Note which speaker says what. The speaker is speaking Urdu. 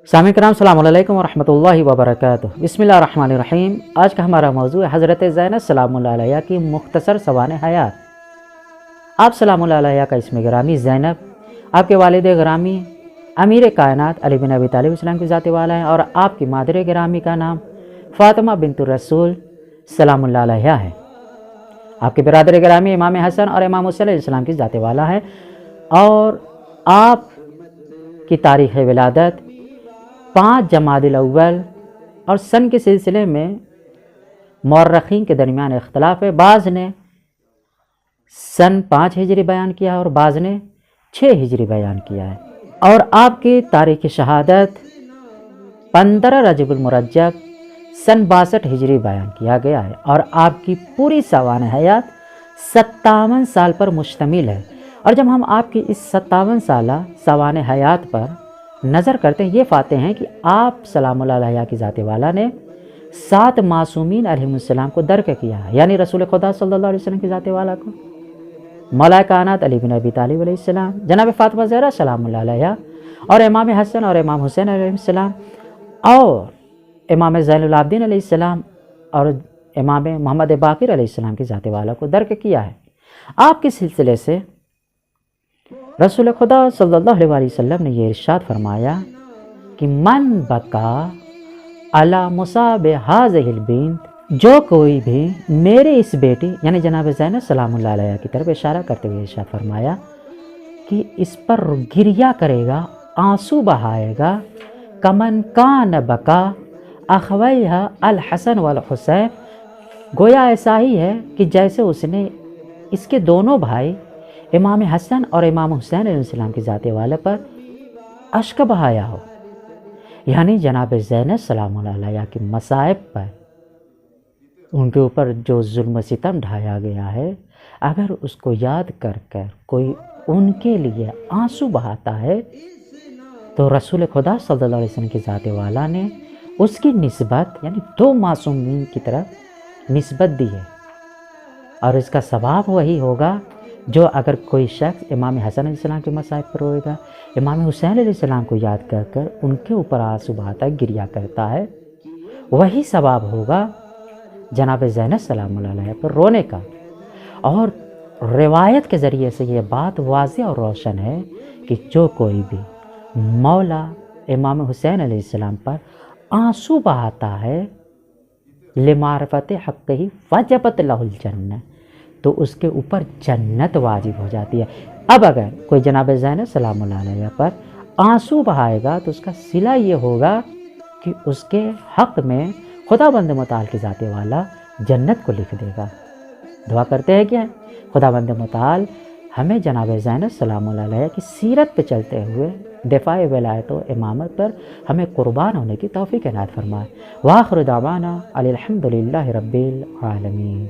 Speaker 1: سامعین کرام السلام علیکم ورحمۃ اللہ وبرکاتہ۔ بسم اللہ الرحمن الرحیم۔ آج کا ہمارا موضوع ہے حضرت زینب سلام اللہ علیہ کی مختصر سوانح حیات۔ آپ سلام اللہ علیہ کا اسم گرامی زینب، آپ کے والد گرامی امیر کائنات علی بن ابی طالب السلام کی ذات والا ہیں، اور آپ کی مادر گرامی کا نام فاطمہ بنت الرسول سلام اللہ علیہ ہے۔ آپ کے برادر گرامی امام حسن اور امام حسین علیہ السلام کی ذات والا ہے، اور آپ کی تاریخ ولادت 5 جمادی الاول اور سن کے سلسلے میں مورخین کے درمیان اختلاف ہے۔ بعض نے سن 5 ہجری بیان کیا اور بعض نے 6 ہجری بیان کیا ہے، اور آپ کی تاریخ شہادت 15 رجب المرجب سن 62 ہجری بیان کیا گیا ہے، اور آپ کی پوری سوانح حیات 57 سال پر مشتمل ہے۔ اور جب ہم آپ کی اس 57 سالہ سوانح حیات پر نظر کرتے ہیں، یہ پاتے ہیں کہ آپ سلام اللہ علیہ کی ذات والا نے 7 معصومین علیہم السلام کو درک کیا ہے، یعنی رسول خدا صلی اللہ علیہ وسلم کی ذات والا کو، مولا کائنات علی بن ابی طالب علیہ السلام، جناب فاطمہ زہرا سلام اللہ علیہ، اور امام حسن اور امام حسین علیہ السلام، اور امام زین العابدین علیہ السلام، اور امام محمد باقر علیہ السلام کی ذات والا کو درک کیا ہے۔ آپ کے سلسلے سے رسول خدا صلی اللہ علیہ وسلم نے یہ ارشاد فرمایا کہ من بکا علی مصاب ہذہ البنت، جو کوئی بھی میرے اس بیٹی یعنی جناب زینب سلام اللہ علیہ کی طرف اشارہ کرتے ہوئے ارشاد فرمایا کہ اس پر گریہ کرے گا، آنسو بہائے گا، کمن کان بکا اخویہا الحسن والحسین، گویا ایسا ہی ہے کہ جیسے اس نے اس کے دونوں بھائی امام حسن اور امام حسین علیہ السلام کی ذات والے پر اشک بہایا ہو، یعنی جناب زینب سلام اللہ علیہ کی مصائب پر ان کے اوپر جو ظلم و ستم ڈھایا گیا ہے، اگر اس کو یاد کر کر کوئی ان کے لیے آنسو بہاتا ہے تو رسول خدا صلی اللہ علیہ وسلم کی ذات والا نے اس کی نسبت یعنی 2 معصومین کی طرف نسبت دی ہے، اور اس کا ثواب وہی ہوگا جو اگر کوئی شخص امام حسن علیہ السلام کے مصائب پر روئے گا، امام حسین علیہ السلام کو یاد کر کر ان کے اوپر آنسو بہاتا ہے، گریہ کرتا ہے، وہی ثواب ہوگا جناب زینب سلام اللہ علیہ پر رونے کا۔ اور روایت کے ذریعے سے یہ بات واضح اور روشن ہے کہ جو کوئی بھی مولا امام حسین علیہ السلام پر آنسو بہاتا ہے لمعرفت حقہ وجبت لہ الجنہ، تو اس کے اوپر جنت واجب ہو جاتی ہے۔ اب اگر کوئی جناب زینب سلام اللہ علیہ پر آنسو بہائے گا تو اس کا صلہ یہ ہوگا کہ اس کے حق میں خدا بند متعال کی ذات والا جنت کو لکھ دے گا۔ دعا کرتے ہیں کہ خدا بند متعال ہمیں جناب زینب سلام اللہ علیہ کی سیرت پہ چلتے ہوئے دفاع ولایت و امامت پر ہمیں قربان ہونے کی توفیق عنایت فرمائے۔ وآخر دعوانا الحمد للہ رب العالمین۔